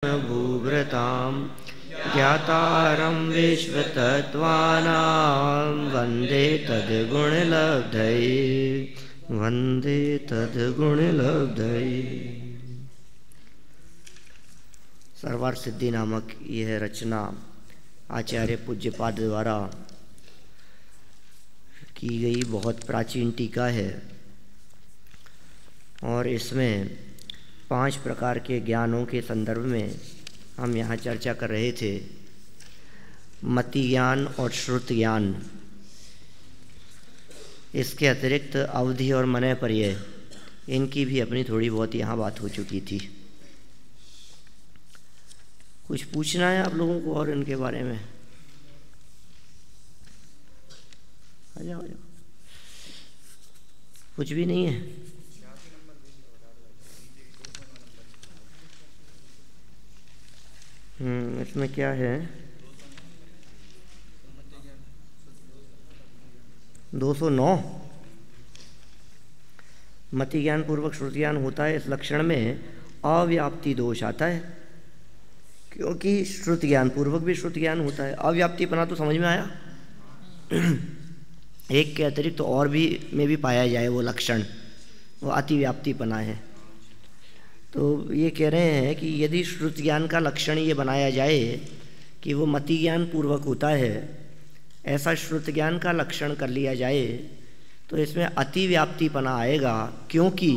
भूभृतां ज्ञातारं विश्वतत्त्वानां वन्दे तद्गुणलब्धये। सर्वार्थ सिद्धि नामक यह रचना आचार्य पूज्यपाद द्वारा की गई बहुत प्राचीन टीका है और इसमें 5 प्रकार के ज्ञानों के संदर्भ में हम यहाँ चर्चा कर रहे थे। मति ज्ञान और श्रुत ज्ञान, इसके अतिरिक्त अवधि और मनय पर्यय, इनकी भी अपनी थोड़ी बहुत यहाँ बात हो चुकी थी। कुछ पूछना है आप लोगों को और इनके बारे में? आ जाओ। कुछ भी नहीं है? इसमें क्या है? 209 मति ज्ञान पूर्वक श्रुति ज्ञान होता है। इस लक्षण में अव्याप्ति दोष आता है, क्योंकि श्रुति ज्ञान पूर्वक भी श्रुति ज्ञान होता है। अव्याप्तिपना तो समझ में आया। एक के अतिरिक्त तो और भी में भी पाया जाए वो लक्षण, वो अतिव्याप्तिपना है। तो ये कह रहे हैं कि यदि श्रुति ज्ञान का लक्षण ये बनाया जाए कि वो मति ज्ञान पूर्वक होता है, ऐसा श्रुति ज्ञान का लक्षण कर लिया जाए तो इसमें अतिव्याप्तिपना आएगा, क्योंकि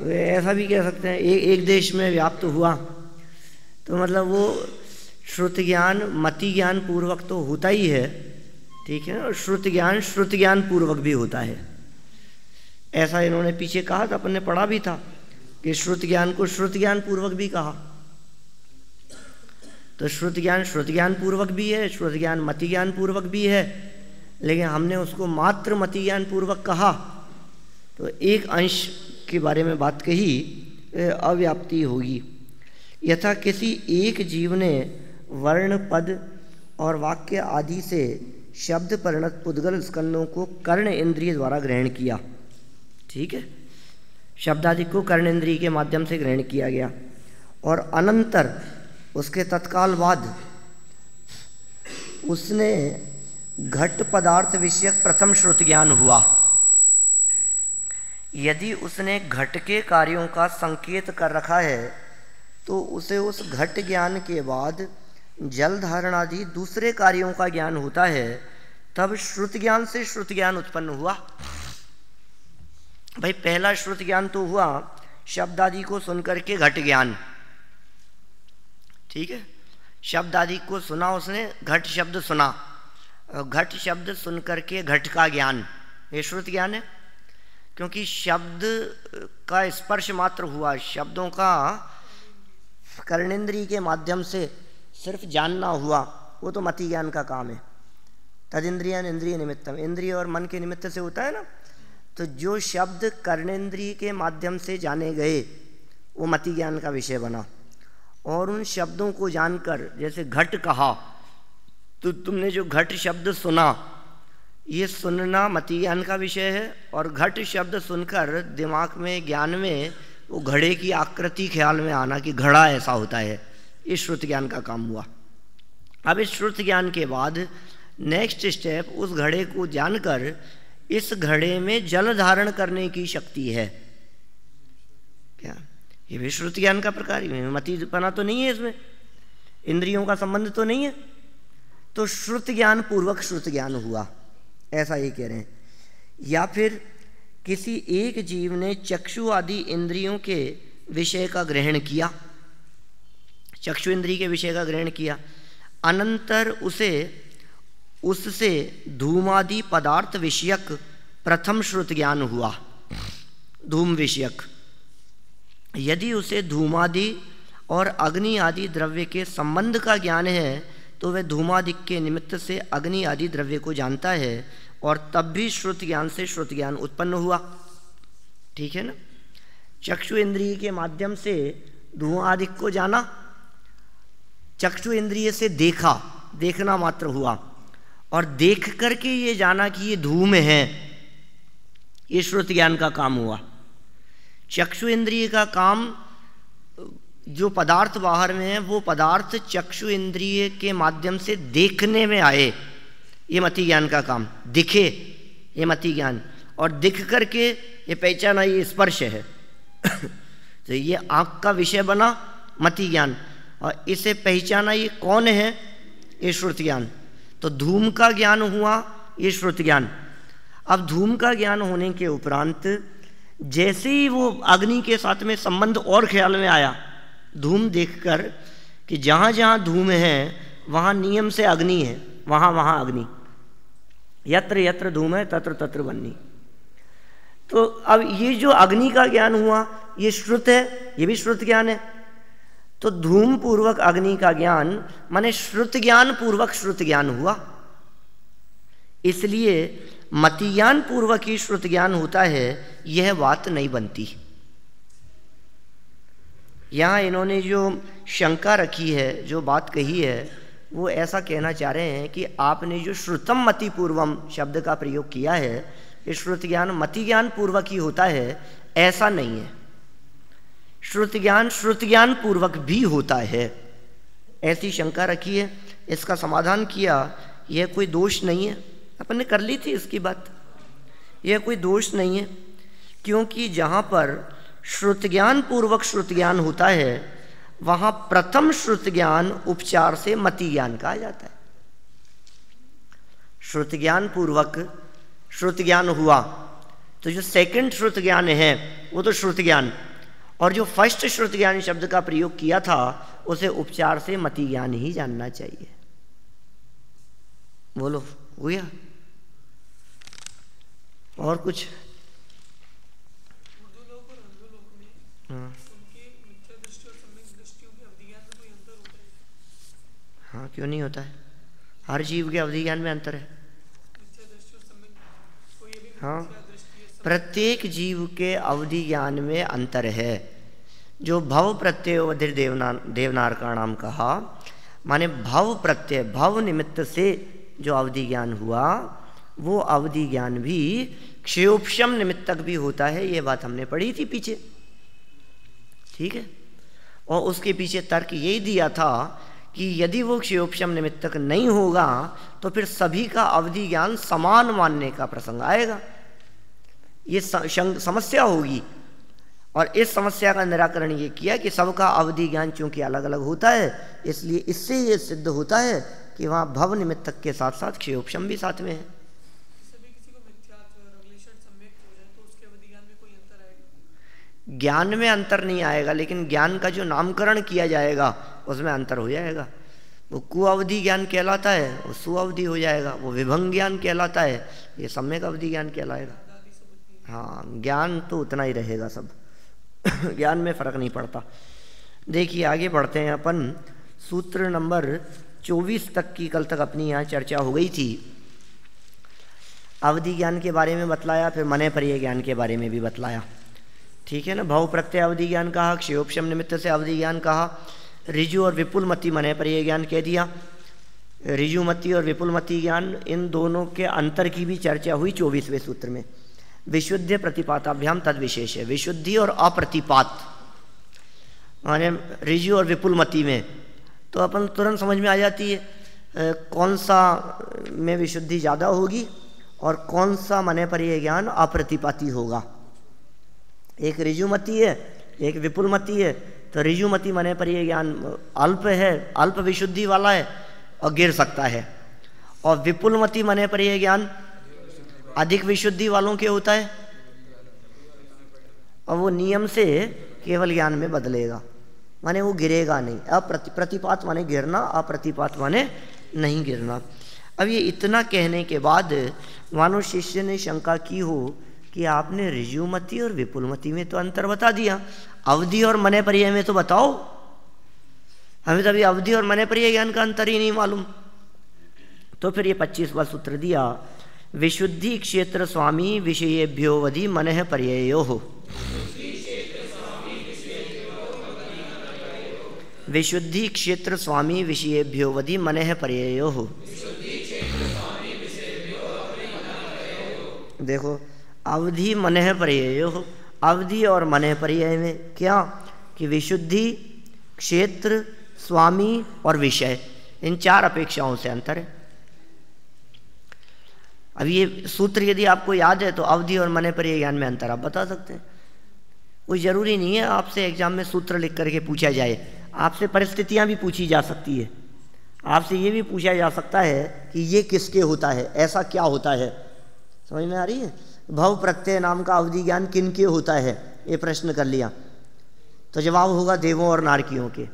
ऐसा भी कह सकते हैं एक देश में व्याप्त हुआ तो मतलब वो श्रुति ज्ञान मति ज्ञान पूर्वक तो होता ही है, ठीक है, और श्रुति ज्ञान पूर्वक भी होता है। ऐसा इन्होंने पीछे कहा था, अपन ने पढ़ा भी था कि श्रुति ज्ञान को श्रुति ज्ञान पूर्वक भी कहा। तो श्रुति ज्ञान पूर्वक भी है, श्रुति ज्ञान मति ज्ञान पूर्वक भी है, लेकिन हमने उसको मात्र मति ज्ञान पूर्वक कहा। तो एक अंश के बारे में बात कही, अव्याप्ति होगी। यथा किसी एक जीव ने वर्ण पद और वाक्य आदि से शब्द परिणत पुद्गल स्कंदों को कर्ण इंद्रिय द्वारा ग्रहण किया, ठीक है, शब्द आदि को कर्ण इंद्रिय के माध्यम से ग्रहण किया गया, और अनंतर उसके तत्काल बाद उसने घट पदार्थ विषयक प्रथम श्रुति ज्ञान हुआ। यदि उसने घट के कार्यों का संकेत कर रखा है तो उसे उस घट ज्ञान के बाद जल धारण आदि दूसरे कार्यों का ज्ञान होता है, तब श्रुति ज्ञान से श्रुति ज्ञान उत्पन्न हुआ। भाई पहला श्रुति ज्ञान तो हुआ शब्द आदि को सुनकर के घट ज्ञान, ठीक है, शब्द आदि को सुना उसने, घट शब्द सुना, घट शब्द सुनकर के घट का ज्ञान, ये श्रुति ज्ञान है। क्योंकि शब्द का स्पर्श मात्र हुआ, शब्दों का कर्णेंद्रिय के माध्यम से सिर्फ जानना हुआ, वो तो मति ज्ञान का काम है। तदिंद्रियन इंद्रिय निमित्तम, इंद्रिय और मन के निमित्त से होता है ना। तो जो शब्द कर्णेंद्रिय के माध्यम से जाने गए वो मति ज्ञान का विषय बना, और उन शब्दों को जानकर, जैसे घट कहा तो तुमने जो घट शब्द सुना, ये सुनना मति ज्ञान का विषय है, और घट शब्द सुनकर दिमाग में ज्ञान में वो घड़े की आकृति ख्याल में आना कि घड़ा ऐसा होता है, ये श्रुति ज्ञान का काम हुआ। अब इस श्रुति ज्ञान के बाद नेक्स्ट स्टेप, उस घड़े को जानकर इस घड़े में जल धारण करने की शक्ति है। क्या ये भी श्रुति ज्ञान का प्रकार ही है? मतिपना तो नहीं है इसमें, इंद्रियों का संबंध तो नहीं है, तो श्रुति ज्ञान पूर्वक श्रुति ज्ञान हुआ, ऐसा ही कह रहे हैं। या फिर किसी एक जीव ने चक्षु आदि इंद्रियों के विषय का ग्रहण किया, चक्षु इंद्रिय के विषय का ग्रहण किया, अनंतर उससे धूमादि पदार्थ विषयक प्रथम श्रुति ज्ञान हुआ, धूम विषयक। यदि उसे धूमादि और अग्नि आदि द्रव्य के संबंध का ज्ञान है तो वह धूमादि के निमित्त से अग्नि आदि द्रव्य को जानता है, और तब भी श्रुति ज्ञान से श्रुति ज्ञान उत्पन्न हुआ, ठीक है ना। चक्षु इंद्रिय के माध्यम से धुआं आदि को जाना, चक्षु इंद्रिय से देखा, देखना मात्र हुआ, और देख करके ये जाना कि ये धूम है, ये श्रुति ज्ञान का काम हुआ। चक्षु इंद्रिय का काम, जो पदार्थ बाहर में है वो पदार्थ चक्षु इंद्रिय के माध्यम से देखने में आए, ये मति ज्ञान का काम। दिखे ये मति ज्ञान, और दिख करके ये पहचाना ये स्पर्श है तो ये आँख का विषय बना मति ज्ञान, और इसे पहचाना ये कौन है, ये श्रुति ज्ञान। तो धूम का ज्ञान हुआ ये श्रुति ज्ञान। अब धूम का ज्ञान होने के उपरांत जैसे ही वो अग्नि के साथ में संबंध और ख्याल में आया, धूम देखकर कि जहाँ जहाँ धूम है वहाँ नियम से अग्नि है, वहाँ वहाँ अग्नि, यत्र यत्र धूम है तत्र तत्र वह्नि। तो अब ये जो अग्नि का ज्ञान हुआ ये श्रुत है, ये भी श्रुत ज्ञान है। तो धूम पूर्वक अग्नि का ज्ञान माने श्रुत ज्ञान पूर्वक श्रुत ज्ञान हुआ। इसलिए मति ज्ञान पूर्वक ही श्रुत ज्ञान होता है, यह बात नहीं बनती। यहाँ इन्होंने जो शंका रखी है, जो बात कही है, वो ऐसा कहना चाह रहे हैं कि आपने जो श्रुतम मति पूर्वम शब्द का प्रयोग किया है, ये श्रुत ज्ञान मति ज्ञान पूर्वक ही होता है, ऐसा नहीं है। श्रुत ज्ञान पूर्वक भी होता है, ऐसी शंका रखी है। इसका समाधान किया, यह कोई दोष नहीं है, अपन ने कर ली थी इसकी बात, यह कोई दोष नहीं है, क्योंकि जहाँ पर श्रुत ज्ञान पूर्वक श्रुत ज्ञान होता है वहाँ प्रथम श्रुत ज्ञान उपचार से मति ज्ञान कहा जाता है। श्रुत ज्ञान पूर्वक श्रुत ज्ञान हुआ तो जो सेकंड श्रुत ज्ञान है वो तो श्रुत ज्ञान, और जो फर्स्ट श्रुत ज्ञान शब्द का प्रयोग किया था उसे उपचार से मति ज्ञान ही जानना चाहिए। बोलो हुआ और कुछ? हाँ, क्यों नहीं होता है? हर जीव के अवधि ज्ञान में अंतर है। हाँ, प्रत्येक जीव के अवधि ज्ञान में अंतर है। जो भव प्रत्यय अवधिर देवनार का नाम कहा, माने भव प्रत्यय, भव निमित्त से जो अवधि ज्ञान हुआ वो अवधि ज्ञान भी क्षयोपशम निमित्तक भी होता है। ये बात हमने पढ़ी थी पीछे, ठीक है। और उसके पीछे तर्क यही दिया था कि यदि वो क्षयोपशम निमित्तक नहीं होगा तो फिर सभी का अवधि ज्ञान समान मानने का प्रसंग आएगा, ये समस्या होगी। और इस समस्या का निराकरण ये किया कि सबका अवधि ज्ञान चूंकि अलग अलग होता है, इसलिए इससे ये सिद्ध होता है कि वहाँ भव निमित्तक के साथ साथ क्षयोपशम भी साथ में है। ज्ञान में अंतर नहीं आएगा, लेकिन ज्ञान का जो नामकरण किया जाएगा उसमें अंतर हो जाएगा। वो कुअवधि ज्ञान कहलाता है, वो सुअवधि हो जाएगा। वो विभंग ज्ञान कहलाता है, ये सम्यक अवधि ज्ञान कहलाएगा। हाँ, ज्ञान तो उतना ही रहेगा सब ज्ञान में फर्क नहीं पड़ता। देखिए आगे बढ़ते हैं अपन। सूत्र नंबर 24 तक की कल तक अपनी यहाँ चर्चा हो गई थी। अवधि ज्ञान के बारे में बतलाया, फिर मने पर्याय ज्ञान के बारे में भी बतलाया, ठीक है ना। भव प्रत्यय अवधि ज्ञान कहा, क्षयोपशम निमित्त से अवधि ज्ञान कहा, ऋजु और विपुल मति मने पर्याय ज्ञान कह दिया। ऋजु मति और विपुल मति ज्ञान, इन दोनों के अंतर की भी चर्चा हुई 24वें सूत्र में। विशुद्ध प्रतिपाताभ्याम तद विशेष है, विशुद्धि और अप्रतिपात माने ऋजु और विपुल मति में तो अपन तुरंत समझ में आ जाती है कौन सा में विशुद्धि ज़्यादा होगी और कौन सा मने पर्याय ज्ञान अप्रतिपाती होगा। एक ऋजुमति है, एक विपुलमति है। तो ऋजुमति मने पर्याय ज्ञान अल्प है, अल्प विशुद्धि वाला है और गिर सकता है, और विपुलमति मने पर्याय ज्ञान अधिक विशुद्धि वालों के होता है और वो नियम से केवल ज्ञान में बदलेगा, माने वो गिरेगा नहीं। प्रतिपात माने गिरना, अप्रतिपात माने नहीं गिरना। अब ये इतना कहने के बाद मानो शिष्य ने शंका की हो कि आपने ऋजुमति और विपुलमति में तो अंतर बता दिया, अवधि और मने पर्याय में तो बताओ, हमें तो अभी अवधि और मने पर्याय ज्ञान का अंतर ही नहीं मालूम। तो फिर ये 25वां सूत्र दिया, विशुद्धि क्षेत्र स्वामी विषयेभ्योवधि मनः पर्ययोः। विशुद्धि क्षेत्र स्वामी विषयेभ्योवधि मनः पर्ययोः। देखो, अवधि मनः पर्ययोः, अवधि और मने पर्याय में क्या कि विशुद्धि, क्षेत्र, स्वामी और विषय, इन 4 अपेक्षाओं से अंतर है। अब ये सूत्र यदि आपको याद है तो अवधि और मने पर्याय ज्ञान में अंतर आप बता सकते हैं। कोई ज़रूरी नहीं है आपसे एग्जाम में सूत्र लिख करके पूछा जाए, आपसे परिस्थितियां भी पूछी जा सकती है। आपसे ये भी पूछा जा सकता है कि ये किसके होता है, ऐसा क्या होता है, समझ में आ रही है। भव प्रत्यय नाम का अवधि ज्ञान किनके होता है, ये प्रश्न कर लिया तो जवाब होगा देवों और नारकियों के।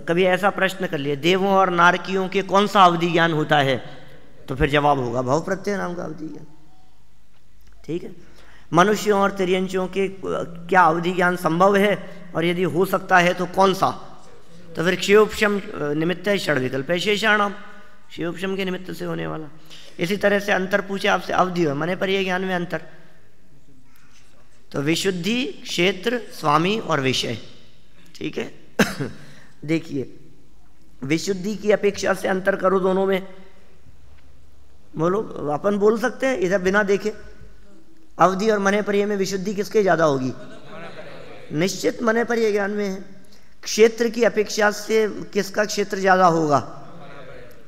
कभी ऐसा प्रश्न कर लिया देवों और नारकियों के कौन सा अवधि ज्ञान होता है, तो फिर जवाब होगा भव प्रत्यय नाम का अवधि ज्ञान। ठीक है। मनुष्यों और तिर्यंचों के क्या अवधि ज्ञान संभव है, और यदि हो सकता है तो कौन सा, तो फिर क्षयोपशम निमित्त है षड विकल्प है शेषाणाम, क्षयोपशम के निमित्त से होने वाला। इसी तरह से अंतर पूछे आपसे अवधि और मने पर्याय ज्ञान में अंतर, तो विशुद्धि, क्षेत्र, स्वामी और विषय। ठीक है। देखिए विशुद्धि की अपेक्षा से अंतर करो दोनों में, बोलो, अपन बोल सकते हैं इधर बिना देखे। अवधि और मने पर्याय में विशुद्धि किसके ज्यादा होगी, निश्चित मने पर्याय ज्ञान में है। क्षेत्र की अपेक्षा से किसका क्षेत्र ज्यादा होगा,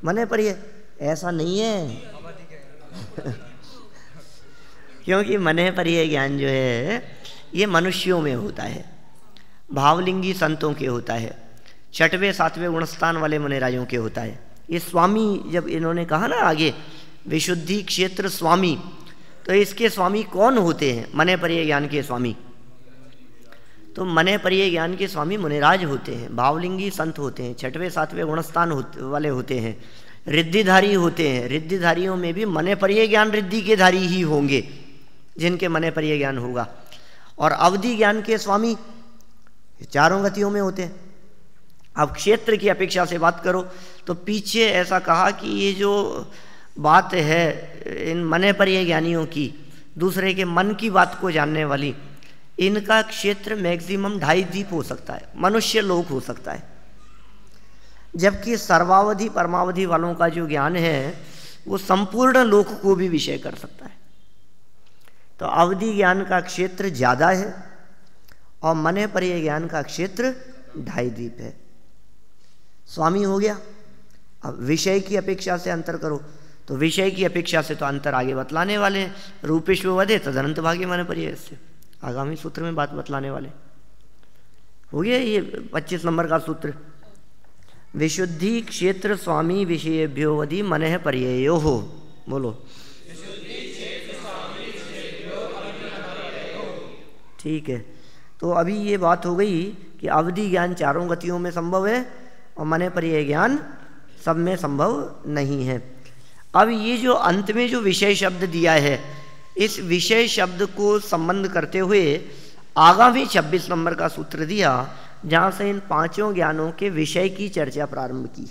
मने पर्याय। ऐसा नहीं है क्योंकि मने पर्याय ज्ञान जो है ये मनुष्यों में होता है, भावलिंगी संतों के होता है, 6वें 7वें गुणस्थान वाले मुनिराजों के होता है। ये स्वामी जब इन्होंने कहा ना आगे विशुद्धि, क्षेत्र, स्वामी, तो इसके स्वामी कौन होते हैं, मने पर्याय ज्ञान के स्वामी। तो मने पर्याय ज्ञान के स्वामी मुनिराज होते हैं, भावलिंगी संत होते हैं, 6वें 7वें गुणस्थान वाले होते हैं, रिद्धिधारी होते हैं। रिद्धिधारियों में भी मने पर्याय ज्ञान रिद्धि के धारी ही होंगे जिनके मने पर्याय ज्ञान होगा। और अवधि ज्ञान के स्वामी 4 गतियों में होते हैं। अब क्षेत्र की अपेक्षा से बात करो तो पीछे ऐसा कहा कि ये जो बात है इन मने पर्याय ज्ञानियों की, दूसरे के मन की बात को जानने वाली, इनका क्षेत्र मैक्सिमम 2.5 द्वीप हो सकता है, मनुष्य लोक हो सकता है। जबकि सर्वावधि परमावधि वालों का जो ज्ञान है वो संपूर्ण लोक को भी विषय कर सकता है। तो अवधि ज्ञान का क्षेत्र ज्यादा है और मने पर्याय ज्ञान का क्षेत्र 2.5 द्वीप है। स्वामी हो गया। अब विषय की अपेक्षा से अंतर करो तो विषय की अपेक्षा से तो अंतर आगे बतलाने वाले हैं। रूपेश्व वधे तदनंत भाग्य मने पर्याय से आगामी सूत्र में बात बतलाने वाले। हो गया ये 25 नंबर का सूत्र। विशुद्धि, क्षेत्र, स्वामी, विषयेभ्यो वधि मनः पर्ययो हो। बोलो ठीक है। तो अभी ये बात हो गई कि अवधि ज्ञान 4 गतियों में संभव है और मने पर्याय ज्ञान सब में संभव नहीं है। अब ये जो अंत में जो विषय शब्द दिया है, इस विषय शब्द को संबंध करते हुए आगामी 26 नंबर का सूत्र दिया, जहाँ से इन 5 ज्ञानों के विषय की चर्चा प्रारंभ की।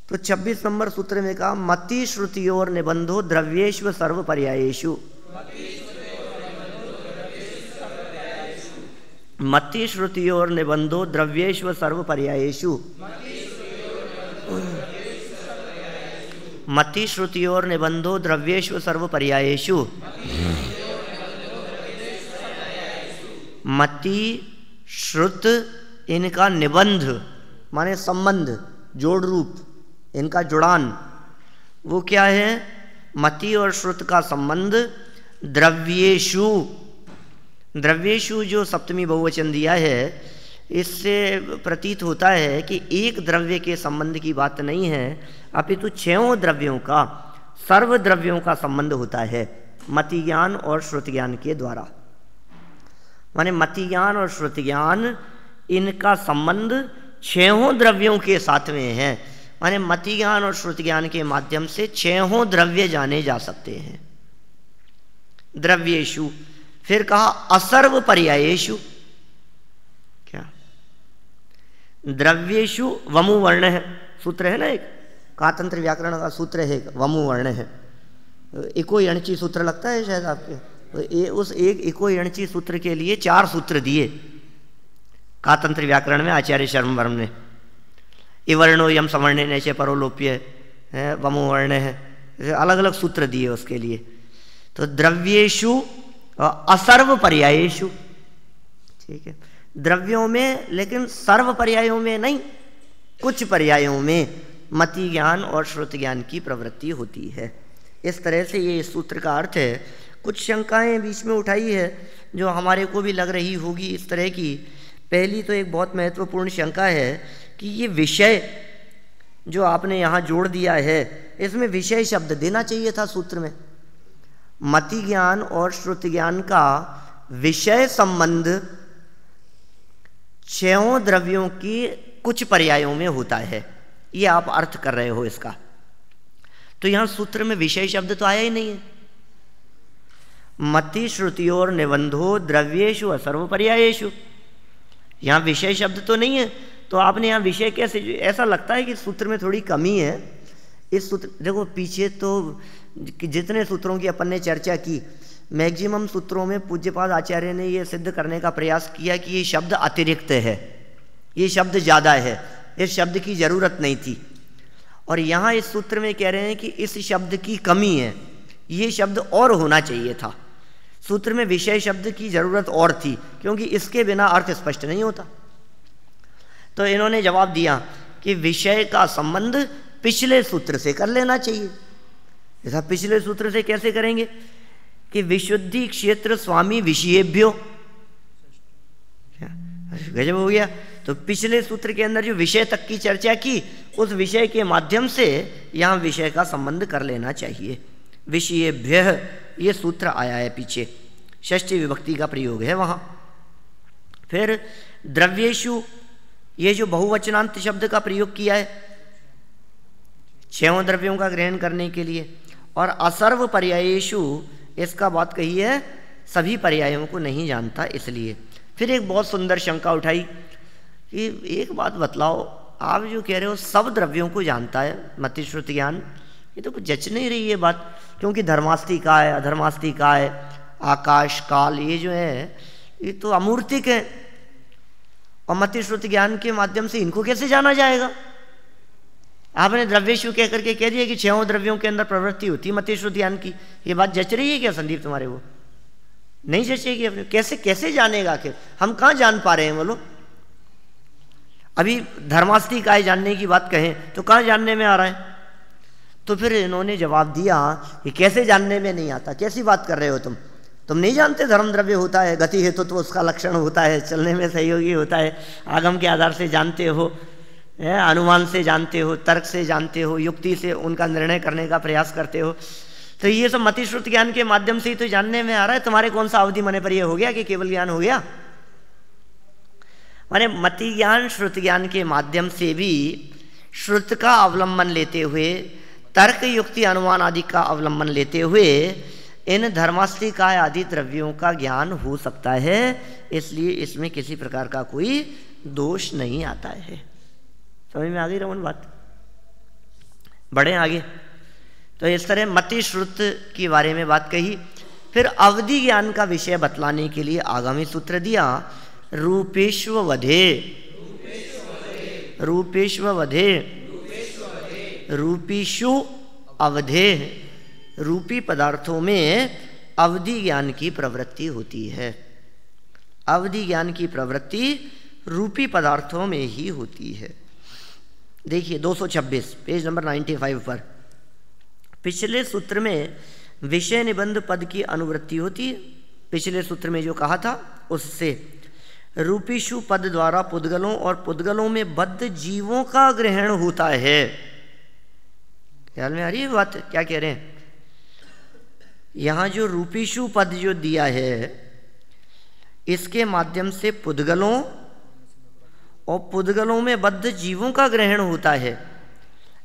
तो 26 नंबर सूत्र में कहा मति श्रुतियोर निबंधो द्रव्येष्व सर्व पर्यायेषु। मति श्रुतियोर निबंधो द्रव्येष्व सर्व पर्यायेषु। मति श्रुतियोर निबंधो द्रव्येष्व सर्व पर्यायेषु। मति श्रुत इनका निबंध माने संबंध, जोड़ रूप, इनका जुड़ान, वो क्या है? मति और श्रुत का संबंध द्रव्येषु। द्रव्येषु जो सप्तमी बहुवचन दिया है, इससे प्रतीत होता है कि एक द्रव्य के संबंध की बात नहीं है, अपितु 6 द्रव्यों का, सर्व द्रव्यों का संबंध होता है मति ज्ञान और श्रुति ज्ञान के द्वारा। माने मति ज्ञान और श्रुति ज्ञान इनका संबंध 6 द्रव्यों के साथ में है। माने मति ज्ञान और श्रुति ज्ञान के माध्यम से 6 द्रव्य जाने जा सकते हैं। द्रव्येषु, फिर कहा असर्व पर्यायेषु। क्या? द्रव्येषु वमु वर्ण है, सूत्र है ना एक, कातंत्र व्याकरण का सूत्र है, वमु वर्ण है। इको यणची सूत्र लगता है शायद आपके, तो उस एक इको यणची सूत्र के लिए 4 सूत्र दिए कातंत्र व्याकरण में आचार्य शर्म वर्म ने। इवर्णो यम सवर्णे नैचे परोलोप्य है, वमु वर्ण है, अलग अलग सूत्र दिए उसके लिए। तो द्रव्येषु असर्व पर्यायेषु, ठीक है, द्रव्यों में, लेकिन सर्व पर्यायों में नहीं, कुछ पर्यायों में मति ज्ञान और श्रुति ज्ञान की प्रवृत्ति होती है। इस तरह से ये सूत्र का अर्थ है। कुछ शंकाएं बीच में उठाई है जो हमारे को भी लग रही होगी इस तरह की। पहली तो एक बहुत महत्वपूर्ण शंका है कि ये विषय जो आपने यहाँ जोड़ दिया है, इसमें विषय शब्द देना चाहिए था सूत्र में। मति ज्ञान और श्रुति ज्ञान का विषय संबंध छयों द्रव्यों की कुछ पर्यायों में होता है, ये आप अर्थ कर रहे हो इसका। तो यहां सूत्र में विषय शब्द तो आया ही नहीं है। मति श्रुतियोर निबंधो द्रव्येषु असर्व पर्यायेषु, यहां विषय शब्द तो नहीं है, तो आपने यहां विषय कैसे, ऐसा लगता है कि सूत्र में थोड़ी कमी है। इस सूत्र देखो, पीछे तो जितने सूत्रों की अपन ने चर्चा की, मैक्सिमम सूत्रों में पूज्यपाद आचार्य ने यह सिद्ध करने का प्रयास किया कि ये शब्द अतिरिक्त है, ये शब्द ज़्यादा है, इस शब्द की जरूरत नहीं थी। और यहाँ इस सूत्र में कह रहे हैं कि इस शब्द की कमी है, ये शब्द और होना चाहिए था। सूत्र में विषय शब्द की जरूरत और थी, क्योंकि इसके बिना अर्थ स्पष्ट नहीं होता। तो इन्होंने जवाब दिया कि विषय का संबंध पिछले सूत्र से कर लेना चाहिए। ऐसा पिछले सूत्र से कैसे करेंगे कि विशुद्धि क्षेत्र स्वामी विषयेभ्यो, गजब हो गया। तो पिछले सूत्र के अंदर जो विषय तक की चर्चा की, उस विषय के माध्यम से यहाँ विषय का संबंध कर लेना चाहिए। विषयेभ्यः ये सूत्र आया है पीछे, षष्ठी विभक्ति का प्रयोग है वहाँ। फिर द्रव्येषु, ये जो बहुवचनांत शब्द का प्रयोग किया है छयों द्रव्यों का ग्रहण करने के लिए। और असर्व पर्यायेषु, इसका बात कही है सभी पर्यायों को नहीं जानता इसलिए। फिर एक बहुत सुंदर शंका उठाई कि एक बात बतलाओ, आप जो कह रहे हो सब द्रव्यों को जानता है मति श्रुति ज्ञान, ये तो कुछ जच नहीं रही ये बात, क्योंकि धर्मास्ति का है, अधर्मास्ति का है, आकाश काल ये जो है ये तो अमूर्तिक है, और मति श्रुति ज्ञान के माध्यम से इनको कैसे जाना जाएगा? आपने द्रव्येषु कह करके कह दिया कि छयों द्रव्यों के अंदर प्रवृत्ति होती है मति श्रुति ज्ञान की। ये बात जच रही है क्या संदीप तुम्हारे? वो नहीं जचेगी अपने। कैसे कैसे जानेगा? आखिर हम कहाँ जान पा रहे हैं बोलो? अभी धर्मास्ति काय जानने की बात कहें तो कहाँ जानने में आ रहा है? तो फिर इन्होंने जवाब दिया कि कैसे जानने में नहीं आता, कैसी बात कर रहे हो तुम नहीं जानते धर्म द्रव्य होता है, गति हेतु तो उसका लक्षण होता है, चलने में सहयोगी होता है, आगम के आधार से जानते हो, अनुमान से जानते हो, तर्क से जानते हो, युक्ति से उनका निर्णय करने का प्रयास करते हो। तो ये सब मति श्रुति ज्ञान के माध्यम से ही तो जानने में आ रहा है। तुम्हारे कौन सा अवधि मने पर ये हो गया कि केवल ज्ञान हो गया? माने मति ज्ञान श्रुति ज्ञान के माध्यम से भी श्रुत का अवलंबन लेते हुए, तर्क युक्ति अनुमान आदि का अवलंबन लेते हुए इन धर्मास्तिकाय आदि द्रव्यों का ज्ञान हो सकता है। इसलिए इसमें किसी प्रकार का कोई दोष नहीं आता है। समझ में आ गई रमन बात? बढ़े आगे। तो इस तरह मति श्रुत के बारे में बात कही। फिर अवधि ज्ञान का विषय बतलाने के लिए आगामी सूत्र दिया, रूपेष्ववधे, रूपेष्ववधे, रूपीषु अवधे, रूपी पदार्थों में अवधि ज्ञान की प्रवृत्ति होती है। अवधि ज्ञान की प्रवृत्ति रूपी पदार्थों में ही होती है। देखिए 226 पेज नंबर 95 पर पिछले सूत्र में विषय निबंध पद की अनुवृत्ति होती है। पिछले सूत्र में जो कहा था उससे रूपीषु पद द्वारा पुद्गलों और पुद्गलों में बद्ध जीवों का ग्रहण होता है। ख्याल में आ रही है बात? क्या कह रहे हैं? यहां जो रूपीषु पद जो दिया है, इसके माध्यम से पुद्गलों और पुद्गलों में बद्ध जीवों का ग्रहण होता है।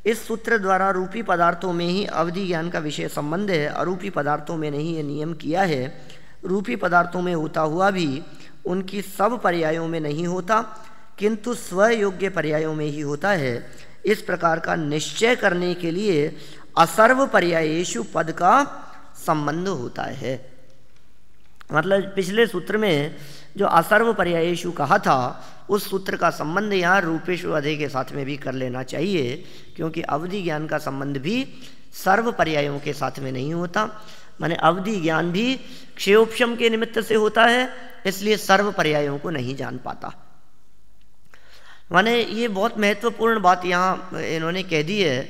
इस सूत्र द्वारा रूपी पदार्थों में ही अवधि ज्ञान का विषय संबंध है, अरूपी पदार्थों में नहीं ये नियम किया है। रूपी पदार्थों में होता हुआ भी उनकी सब पर्यायों में नहीं होता, किंतु स्वयोग्य पर्यायों में ही होता है। इस प्रकार का निश्चय करने के लिए असर्व पर्यायेषु पद का संबंध होता है। मतलब पिछले सूत्र में जो असर्व पर्यायेषु कहा था, उस सूत्र का संबंध यहाँ रूपेषु अधे के साथ में भी कर लेना चाहिए, क्योंकि अवधि ज्ञान का संबंध भी सर्व पर्यायों के साथ में नहीं होता। माने अवधि ज्ञान भी क्षेयोपशम के निमित्त से होता है, इसलिए सर्व पर्यायों को नहीं जान पाता। माने ये बहुत महत्वपूर्ण बात यहाँ इन्होंने कह दी है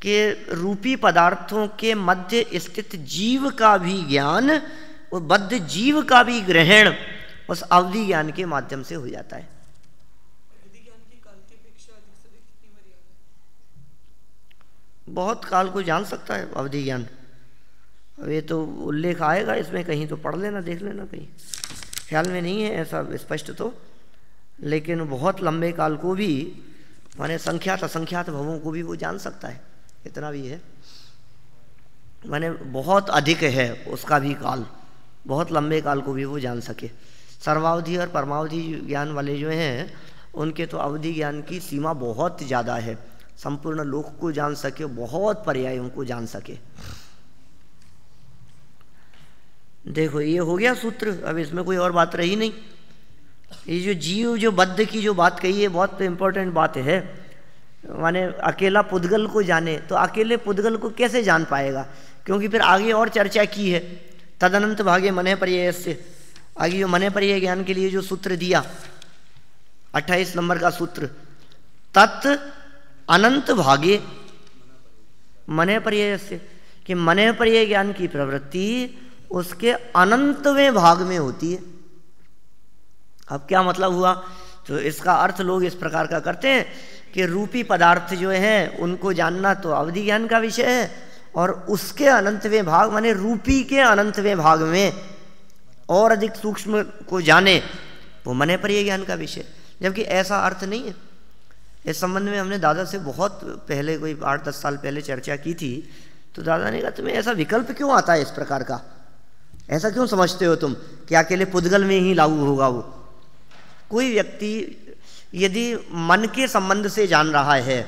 कि रूपी पदार्थों के मध्य स्थित जीव का भी ज्ञान और बद्ध जीव का भी ग्रहण उस अवधि ज्ञान के माध्यम से हो जाता है। बहुत काल को जान सकता है अवधि ज्ञान। अब ये तो उल्लेख आएगा इसमें, कहीं तो पढ़ लेना, देख लेना, कहीं ख्याल में नहीं है ऐसा स्पष्ट तो, लेकिन बहुत लंबे काल को भी माने संख्यात असंख्यात भवों को भी वो जान सकता है, इतना भी है। माने बहुत अधिक है उसका भी काल, बहुत लंबे काल को भी वो जान सके। सर्वावधि और परमावधि ज्ञान वाले जो हैं उनके तो अवधि ज्ञान की सीमा बहुत ज़्यादा है, संपूर्ण लोक को जान सके, बहुत पर्यायों को जान सके। देखो ये हो गया सूत्र, अब इसमें कोई और बात रही नहीं। ये जो जीव जो बद्ध की जो बात कही है बहुत इम्पोर्टेंट बात है। माने अकेला पुद्गल को जाने, तो अकेले पुद्गल को कैसे जान पाएगा, क्योंकि फिर आगे और चर्चा की है तदनंत भागे मने पर्याय से। आगे जो मने पर्याय ज्ञान के लिए जो सूत्र दिया 28 नंबर का सूत्र, तत् अनंत भागे मने पर्याय से, कि मने पर्याय ज्ञान की प्रवृत्ति उसके अनंतवें भाग में होती है। अब क्या मतलब हुआ, तो इसका अर्थ लोग इस प्रकार का करते हैं कि रूपी पदार्थ जो है उनको जानना तो अवधि ज्ञान का विषय है, और उसके अनंतवें भाग माने रूपी के अनंतवें भाग में और अधिक सूक्ष्म को जाने वो मने पर्याय ज्ञान का विषय, जबकि ऐसा अर्थ नहीं है। इस संबंध में हमने दादा से बहुत पहले, कोई 8-10 साल पहले चर्चा की थी, तो दादा ने कहा तुम्हें ऐसा विकल्प क्यों आता है इस प्रकार का, ऐसा क्यों समझते हो तुम कि अकेले पुद्गल में ही लागू होगा वो। कोई व्यक्ति यदि मन के संबंध से जान रहा है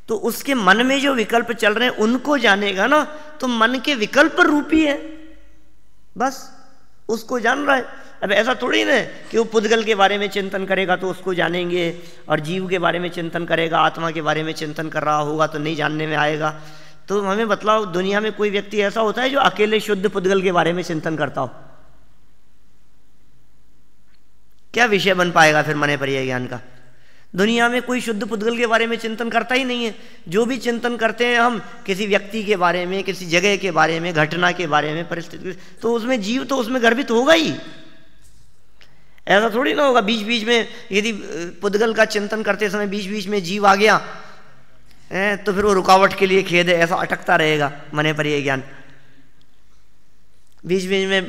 तो उसके मन में जो विकल्प चल रहे हैं उनको जानेगा ना, तो मन के विकल्प रूपी है, बस उसको जान रहा है। अब ऐसा थोड़ी ना कि वो पुद्गल के बारे में चिंतन करेगा तो उसको जानेंगे, और जीव के बारे में चिंतन करेगा, आत्मा के बारे में चिंतन कर रहा होगा तो नहीं जानने में आएगा। तो हमें बतलाओ, दुनिया में कोई व्यक्ति ऐसा होता है जो अकेले शुद्ध पुद्गल के बारे में चिंतन करता हो? क्या विषय बन पाएगा फिर मने पर्याय ज्ञान का? दुनिया में कोई शुद्ध पुद्गल के बारे में चिंतन करता ही नहीं है। जो भी चिंतन करते हैं हम किसी व्यक्ति के बारे में, किसी जगह के बारे में, घटना के बारे में, परिस्थिति, तो उसमें जीव तो उसमें गर्भित होगा ही। ऐसा थोड़ी ना होगा बीच बीच में यदि पुद्गल का चिंतन करते समय बीच बीच में जीव आ गया तो फिर वो रुकावट के लिए खेद है, ऐसा अटकता रहेगा मने पर्याय ज्ञान। बीच बीच में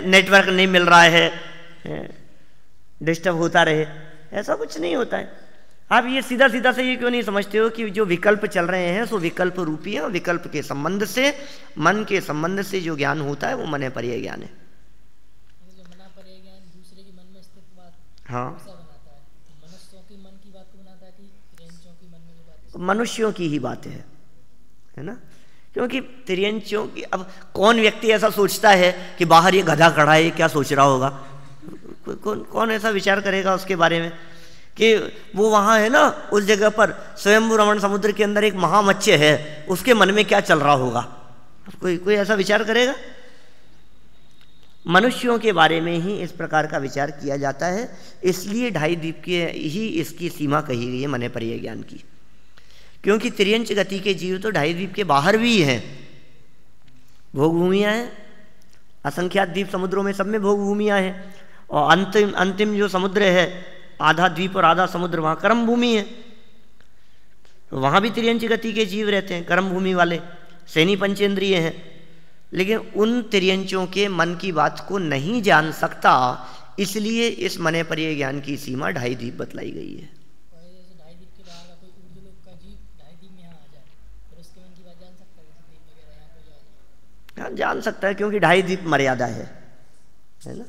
नेटवर्क नहीं मिल रहा है, डिस्टर्ब होता रहे, ऐसा कुछ नहीं होता है। आप ये सीधा सीधा से ये क्यों नहीं समझते हो कि जो विकल्प चल रहे हैं सो विकल्प रूपी है, और विकल्प के संबंध से, मन के संबंध से जो ज्ञान होता है वो मने पर्याय ज्ञान है। हाँ, मनुष्यों की ही बात है ना, क्योंकि तिर्यंचों की, अब कौन व्यक्ति ऐसा सोचता है कि बाहर ये गधा खड़ा है, ये क्या सोच रहा होगा? कौन ऐसा विचार करेगा उसके बारे में कि वो वहाँ है ना उस जगह पर स्वयंभू रमण समुद्र के अंदर एक महामत्स्य है, उसके मन में क्या चल रहा होगा? कोई ऐसा विचार करेगा? मनुष्यों के बारे में ही इस प्रकार का विचार किया जाता है, इसलिए 2.5 द्वीप की ही इसकी सीमा कही गई है मने पर्याय ज्ञान की। क्योंकि तिर्यंच गति के जीव तो 2.5 द्वीप के बाहर भी हैं, भोगभूमियाँ हैं, असंख्यात द्वीप समुद्रों में सब में भोगभूमियाँ हैं, और अंतिम जो समुद्र है आधा द्वीप और आधा समुद्र, वहाँ कर्म भूमि है, वहाँ भी तिर्यंच गति के जीव रहते हैं, कर्म भूमि वाले, सैनी पंचेंद्रिय हैं। लेकिन उन तिर्यंचों के मन की बात को नहीं जान सकता, इसलिए इस मने पर्याय ज्ञान की सीमा 2.5 द्वीप बतलाई गई है। हाँ, जान सकता है, क्योंकि 2.5 द्वीप मर्यादा है ना,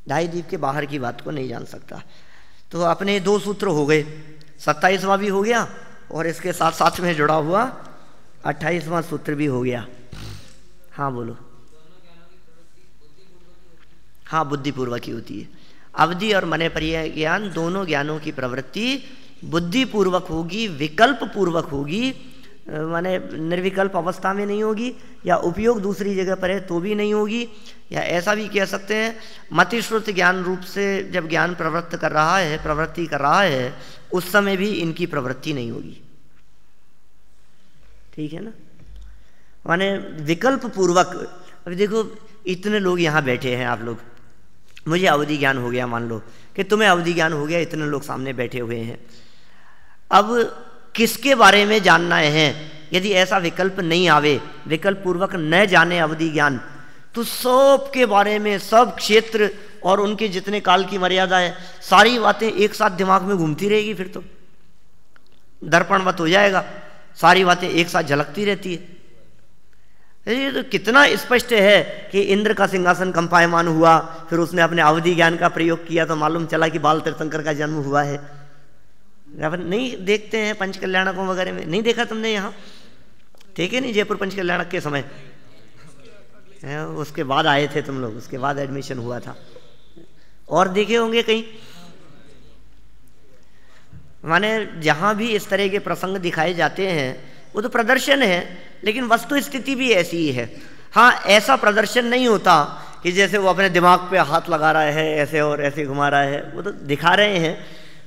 2.5 द्वीप के बाहर की बात को नहीं जान सकता। तो अपने 2 सूत्र हो गए, 27वां भी हो गया और इसके साथ साथ में जुड़ा हुआ 28वां सूत्र भी हो गया। हाँ बोलो। हाँ, बुद्धिपूर्वक ही होती है। अवधि और मने पर्याय ज्ञान दोनों ज्ञानों की प्रवृत्ति बुद्धिपूर्वक होगी, विकल्प पूर्वक होगी, माने निर्विकल्प अवस्था में नहीं होगी, या उपयोग दूसरी जगह पर है तो भी नहीं होगी, या ऐसा भी कह सकते हैं मतिश्रुत ज्ञान रूप से जब ज्ञान प्रवृत्ति कर रहा है उस समय भी इनकी प्रवृत्ति नहीं होगी। ठीक है ना, माने विकल्प पूर्वक। अभी देखो इतने लोग यहाँ बैठे हैं, आप लोग, मुझे अवधि ज्ञान हो गया, मान लो कि तुम्हें अवधि ज्ञान हो गया, इतने लोग सामने बैठे हुए हैं। अब किसके बारे में जानना है? यदि ऐसा विकल्प नहीं आवे, विकल्प पूर्वक न जाने अवधि ज्ञान, तो सब के बारे में, सब क्षेत्र और उनके जितने काल की मर्यादा है, सारी बातें एक साथ दिमाग में घूमती रहेगी, फिर तो दर्पणवत हो जाएगा, सारी बातें एक साथ झलकती रहती है। ये तो कितना स्पष्ट है कि इंद्र का सिंहासन कंपायमान हुआ, फिर उसने अपने अवधि ज्ञान का प्रयोग किया तो मालूम चला कि बाल तीर्थंकर का जन्म हुआ है। अपन नहीं देखते हैं पंचकल्याणकों वगैरह में, नहीं देखा तुमने यहाँ? ठीक है नहीं, जयपुर पंचकल्याणक के समय, उसके बाद आए थे तुम लोग, उसके बाद एडमिशन हुआ था, और देखे होंगे कहीं। माने जहाँ भी इस तरह के प्रसंग दिखाए जाते हैं वो तो प्रदर्शन है, लेकिन वस्तु स्थिति भी ऐसी ही है। हाँ, ऐसा प्रदर्शन नहीं होता कि जैसे वो अपने दिमाग पे हाथ लगा रहा है ऐसे और ऐसे घुमा रहा है, वो तो दिखा रहे हैं,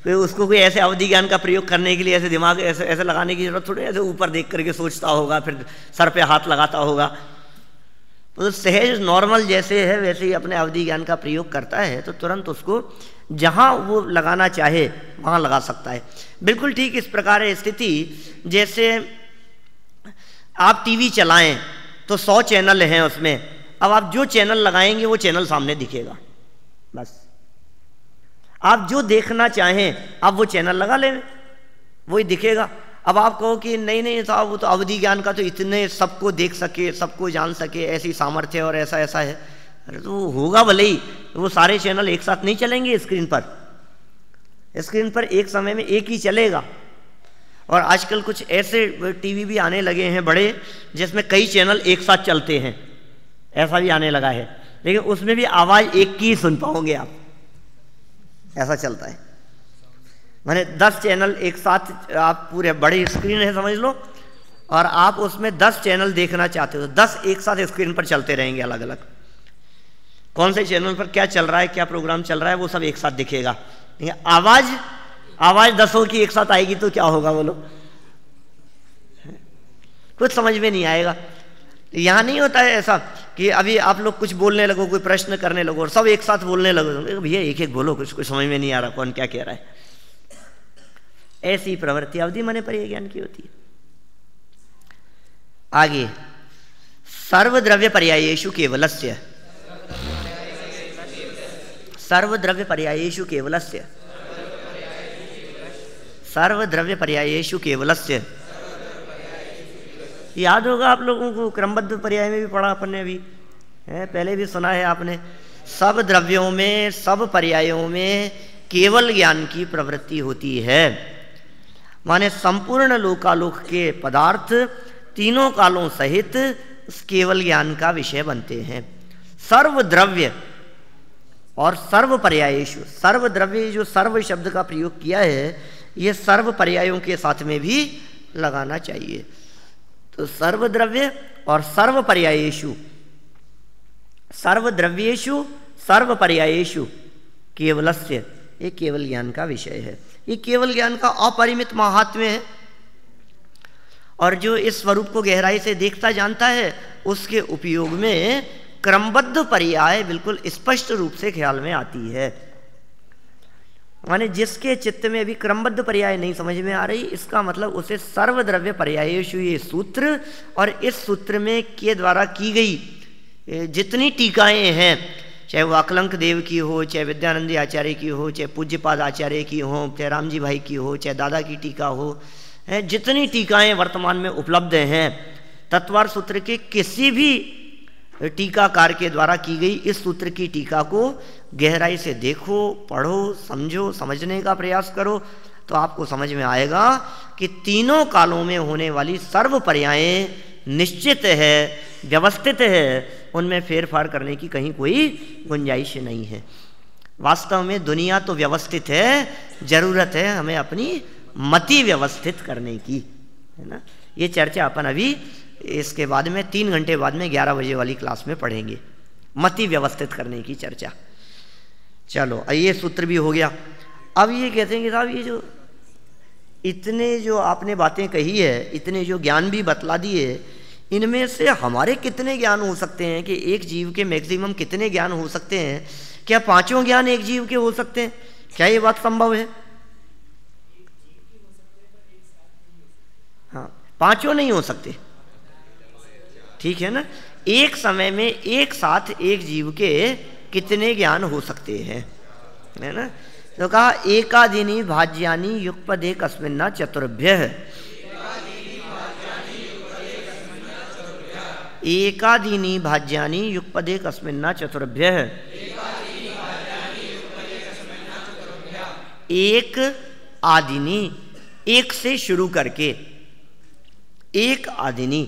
फिर उसको कोई ऐसे अवधि ज्ञान का प्रयोग करने के लिए ऐसे दिमाग ऐसे ऐसे लगाने की जरूरत थोड़ी, ऐसे ऊपर देख करके सोचता होगा, फिर सर पे हाथ लगाता होगा। तो सहज नॉर्मल जैसे है वैसे ही अपने अवधि ज्ञान का प्रयोग करता है, तो तुरंत उसको जहाँ वो लगाना चाहे वहाँ लगा सकता है। बिल्कुल ठीक इस प्रकार है स्थिति, जैसे आप टीवी चलाएं तो 100 चैनल हैं उसमें, अब आप जो चैनल लगाएंगे वो चैनल सामने दिखेगा, बस आप जो देखना चाहें आप वो चैनल लगा लें, वही दिखेगा। अब आप कहो कि नहीं नहीं साहब वो तो अवधि ज्ञान का तो इतने सबको देख सके, सबको जान सके, ऐसी सामर्थ्य और ऐसा ऐसा है, अरे तो होगा भले ही, वो सारे चैनल एक साथ नहीं चलेंगे स्क्रीन पर, स्क्रीन पर एक समय में एक ही चलेगा। और आजकल कुछ ऐसे टीवी भी आने लगे हैं बड़े जिसमें कई चैनल एक साथ चलते हैं, ऐसा भी आने लगा है, लेकिन उसमें भी आवाज़ एक की सुन पाओगे आप, ऐसा चलता है। माने 10 चैनल एक साथ, आप पूरे बड़ी स्क्रीन है समझ लो, और आप उसमें 10 चैनल देखना चाहते हो, 10 एक साथ स्क्रीन पर चलते रहेंगे अलग अलग। कौन से चैनल पर क्या चल रहा है, क्या प्रोग्राम चल रहा है, वो सब एक साथ दिखेगा। आवाज 10 की एक साथ आएगी तो क्या होगा बोलो? कुछ समझ में नहीं आएगा। यहाँ नहीं होता है ऐसा कि अभी आप लोग कुछ बोलने लगो, कोई प्रश्न करने लगो और सब एक साथ बोलने लगो, भैया एक एक बोलो, कुछ समझ में नहीं आ रहा कौन क्या कह रहा है। ऐसी प्रवृत्ति अवधि मने पर ज्ञान की होती है। आगे, सर्वद्रव्य पर्यायेषु केवलस्य, सर्वद्रव्य पर्यायेषु केवलस्य, सर्वद्रव्य पर्यायेषु केवलस्य, याद होगा आप लोगों को, क्रमबद्ध पर्याय में भी पढ़ा अपन ने, अभी है, पहले भी सुना है आपने। सब द्रव्यों में, सब पर्यायों में केवल ज्ञान की प्रवृत्ति होती है। माने संपूर्ण लोकालोक के पदार्थ तीनों कालों सहित केवल ज्ञान का विषय बनते हैं। सर्वद्रव्य और सर्व पर्यायेषु, सर्वद्रव्य जो सर्व शब्द का प्रयोग किया है, ये सर्व पर्यायों के साथ में भी लगाना चाहिए। तो सर्वद्रव्य और सर्व पर्यायेषु, सर्वद्रव्येषु सर्व पर्यायेषु केवलस्य, ये केवल ज्ञान का विषय है। ये केवल ज्ञान का अपरिमित महात्म्य है, और जो इस स्वरूप को गहराई से देखता जानता है उसके उपयोग में क्रमबद्ध पर्याय बिल्कुल स्पष्ट रूप से ख्याल में आती है। माने जिसके चित्त में अभी क्रमबद्ध पर्याय नहीं समझ में आ रही, इसका मतलब उसे सर्वद्रव्य पर्यायेषु ये सूत्र और इस सूत्र में के द्वारा की गई जितनी टीकाएं हैं, चाहे वो अकलंक देव की हो, चाहे विद्यानंदी आचार्य की हो, चाहे पूज्यपाद आचार्य की हो, चाहे रामजी भाई की हो, चाहे दादा की टीका हो, जितनी टीकाएं वर्तमान में उपलब्ध हैं, तत्वार सूत्र के किसी भी टीकाकार के द्वारा की गई इस सूत्र की टीका को गहराई से देखो, पढ़ो, समझो, समझने का प्रयास करो, तो आपको समझ में आएगा कि तीनों कालों में होने वाली सर्व पर्यायें निश्चित है, व्यवस्थित है, उनमें फेरफार करने की कहीं कोई गुंजाइश नहीं है। वास्तव में दुनिया तो व्यवस्थित है, जरूरत है हमें अपनी मति व्यवस्थित करने की, है ना। ये चर्चा अपन अभी इसके बाद में 3 घंटे बाद में 11 बजे वाली क्लास में पढ़ेंगे, मति व्यवस्थित करने की चर्चा। चलो ये सूत्र भी हो गया। अब ये कहते हैं कि साहब ये जो इतने जो आपने बातें कही है, इतने जो ज्ञान भी बतला दिए, इनमें से हमारे कितने ज्ञान हो सकते हैं कि एक जीव के मैक्सिमम कितने ज्ञान हो सकते हैं? क्या 5 ज्ञान एक जीव के हो सकते हैं? क्या ये बात संभव है? हाँ, 5 नहीं हो सकते, ठीक है ना। एक समय में एक साथ एक जीव के कितने ज्ञान हो सकते हैं, है ना। तो कहा एकादीनी भाज्यानि युगपदे कस्मिन्ना चतुर्भ्यः, एकादीनी भाज्यानि युगपदे कस्मिन्ना चतुर्भ्यः। एक आदिनी, एक से शुरू करके, एक आदिनी,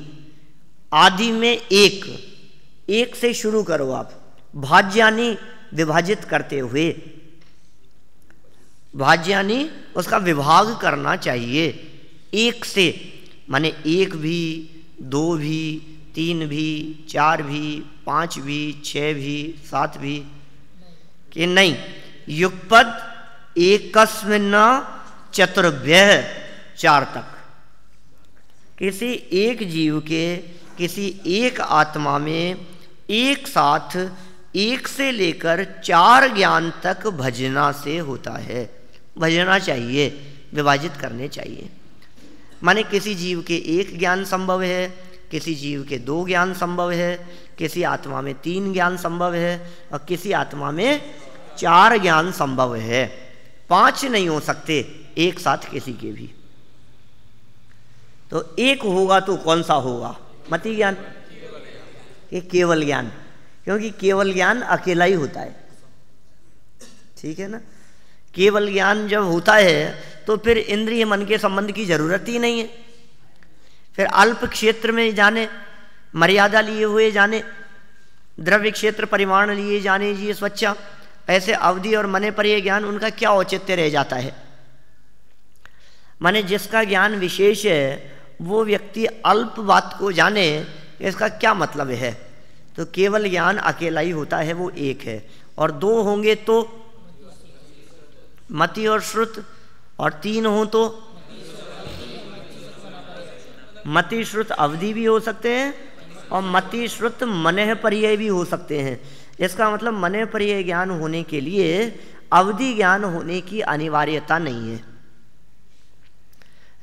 आदि में एक से शुरू करो आप, भाज्यानि विभाजित करते हुए, भाज्यानि उसका विभाग करना चाहिए एक से, माने 1 भी, 2 भी, 3 भी, 4 भी, 5 भी, 6 भी, 7 भी, कि नहीं, युगपद एकस्मिन्ना चतुर्भ्यः, 4 तक। किसी एक जीव के, किसी एक आत्मा में एक साथ 1 से लेकर 4 ज्ञान तक भजना से होता है, भजना चाहिए, विभाजित करने चाहिए। माने किसी जीव के 1 ज्ञान संभव है, किसी जीव के 2 ज्ञान संभव है, किसी आत्मा में 3 ज्ञान संभव है, और किसी आत्मा में 4 ज्ञान संभव है। 5 नहीं हो सकते एक साथ किसी के भी। तो एक होगा तो कौन सा होगा? मति ज्ञान, ये केवल ज्ञान, क्योंकि केवल ज्ञान अकेला ही होता है, ठीक है ना। केवल ज्ञान जब होता है तो फिर इंद्रिय मन के संबंध की जरूरत ही नहीं है। फिर अल्प क्षेत्र में जाने, मर्यादा लिए हुए जाने, द्रव्य क्षेत्र परिमाण लिए जाने जी स्वच्छा, ऐसे अवधि और मने पर यह ज्ञान, उनका क्या औचित्य रह जाता है? माने जिसका ज्ञान विशेष है वो व्यक्ति अल्प बात को जाने, इसका क्या मतलब है? तो केवल ज्ञान अकेला ही होता है, वो एक है। और 2 होंगे तो मति और श्रुत, और 3 हो तो मति श्रुत अवधि भी हो सकते हैं, और मति श्रुत मनः पर्यय भी हो सकते हैं। इसका मतलब मनः पर्यय ज्ञान होने के लिए अवधि ज्ञान होने की अनिवार्यता नहीं है।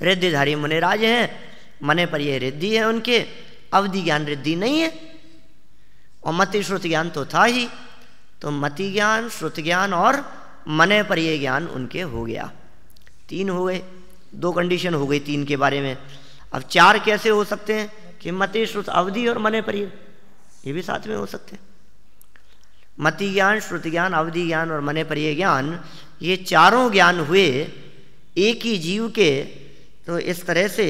रिद्धिधारी मुनिराज हैं, मनः पर्यय रिद्धि है उनके, अवधि ज्ञान रिद्धि नहीं है। और मति श्रुत ज्ञान तो था ही, तो मति ज्ञान, श्रुत ज्ञान और मनः पर्यय ज्ञान उनके हो गया। 3 हो गए, 2 कंडीशन हो गई 3 के बारे में। अब 4 कैसे हो सकते हैं? कि मति श्रुत अवधि और मनः पर्यय, ये भी साथ में हो सकते हैं। मति ज्ञान, श्रुत ज्ञान, अवधि ज्ञान और मनः पर्यय ज्ञान, ये चारों ज्ञान हुए एक ही जीव के। तो इस तरह से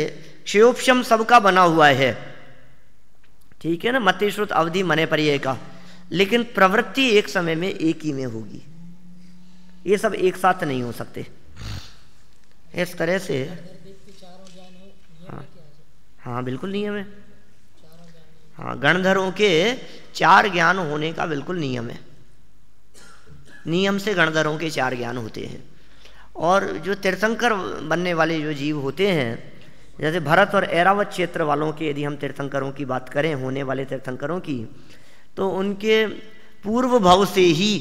क्षयोपशम सबका बना हुआ है, ठीक है ना, मति श्रुत अवधि मनः पर्यय का। लेकिन प्रवृत्ति एक समय में एक ही में होगी, ये सब एक साथ नहीं हो सकते। इस तरह से हाँ बिल्कुल नियम है। हाँ, गणधरों के 4 ज्ञान होने का बिल्कुल नियम है, नियम से गणधरों के 4 ज्ञान होते हैं। और जो तीर्थंकर बनने वाले जो जीव होते हैं, जैसे भरत और ऐरावत क्षेत्र वालों के यदि हम तीर्थंकरों की बात करें, होने वाले तीर्थंकरों की, तो उनके पूर्व भव से ही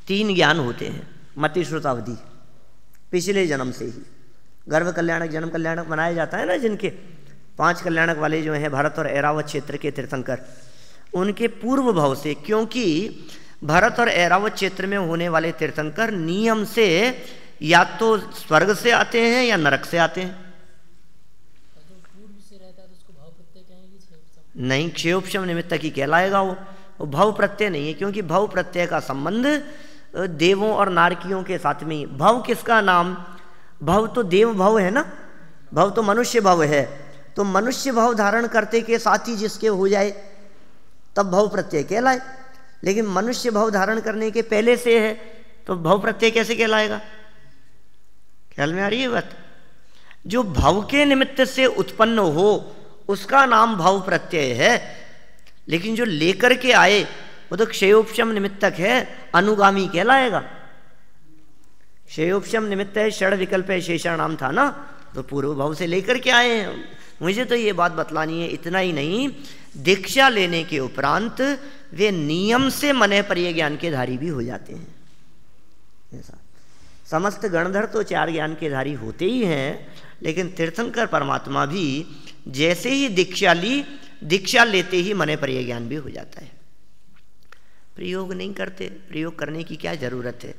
3 ज्ञान होते हैं, मति श्रुत अवधि, पिछले जन्म से ही। गर्भ कल्याणक, जन्म कल्याणक बनाया जाता है ना, जिनके 5 कल्याणक वाले जो हैं भरत और ऐरावत क्षेत्र के तीर्थंकर, उनके पूर्व भव से। क्योंकि भरत और ऐरावत क्षेत्र में होने वाले तीर्थंकर नियम से या तो स्वर्ग से आते हैं या नरक से आते हैं। नहीं, क्षयोपशम निमित्त की कहलाएगा वो भव प्रत्यय नहीं है, क्योंकि भव प्रत्यय का संबंध देवों और नारकियों के साथ में ही। भव किसका नाम? भव तो देव भव है ना, भव तो मनुष्य भव है। तो मनुष्य भव धारण करते के साथ ही जिसके हो जाए तब भव प्रत्यय कहलाए। लेकिन मनुष्य भव धारण करने के पहले से है तो भव प्रत्यय कैसे कहलाएगा? ख्याल में आ रही है बात? जो भव के निमित्त से उत्पन्न हो उसका नाम भव प्रत्यय है, लेकिन जो लेकर के आए वो तो क्षयोपशम निमित्तक है, अनुगामी कहलाएगा। क्षयोपशम निमित्त है, षड विकल्प है, शेषण नाम था ना, तो पूर्व भव से लेकर के आए हैं। मुझे तो ये बात बतलानी है। इतना ही नहीं, दीक्षा लेने के उपरांत वे नियम से मने परिय ज्ञान के धारी भी हो जाते हैं। ऐसा समस्त गणधर तो 4 ज्ञान के धारी होते ही हैं, लेकिन तीर्थंकर परमात्मा भी जैसे ही दीक्षा ली, दीक्षा लेते ही मने परिय ज्ञान भी हो जाता है। प्रयोग नहीं करते, प्रयोग करने की क्या जरूरत है,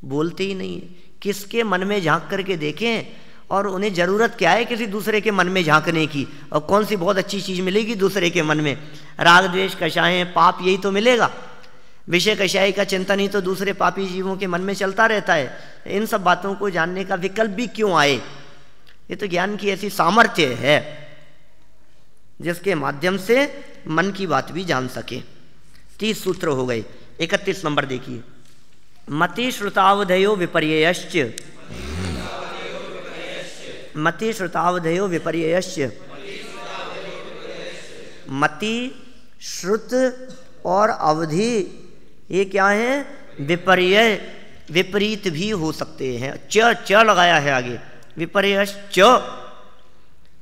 बोलते ही नहीं है। किसके मन में झांक करके देखें, और उन्हें जरूरत क्या है किसी दूसरे के मन में झांकने की, और कौन सी बहुत अच्छी चीज मिलेगी दूसरे के मन में? राग द्वेष कषाय पाप, यही तो मिलेगा। विषय कषाय का चिंतन ही तो दूसरे पापी जीवों के मन में चलता रहता है। इन सब बातों को जानने का विकल्प भी क्यों आए? ये तो ज्ञान की ऐसी सामर्थ्य है जिसके माध्यम से मन की बात भी जान सके। 30 सूत्र हो गए। 31 नंबर देखिए। मति श्रुतावधयो विपर्ययश्च, मति श्रुतावधयो विपर्ययश्च। मति, श्रुत और अवधि ये क्या है? विपर्यय, विपरीत भी हो सकते हैं। च लगाया है आगे, विपर्ययश्च।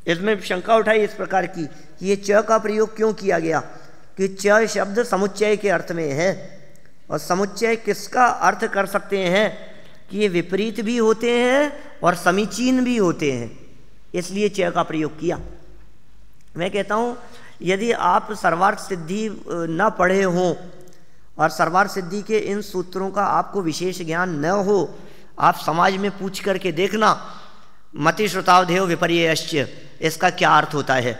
इसमें शंका उठाई इस प्रकार की कि ये च का प्रयोग क्यों किया गया? कि च शब्द समुच्चय के अर्थ में है, और समुच्चय किसका अर्थ कर सकते हैं कि ये विपरीत भी होते हैं और समीचीन भी होते हैं, इसलिए च का प्रयोग किया। मैं कहता हूँ यदि आप सर्वार्थ सिद्धि न पढ़े हों और सर्वार्थ सिद्धि के इन सूत्रों का आपको विशेष ज्ञान न हो, आप समाज में पूछ करके देखना मति श्रुतावधेयो विपर्ययश्च इसका क्या अर्थ होता है।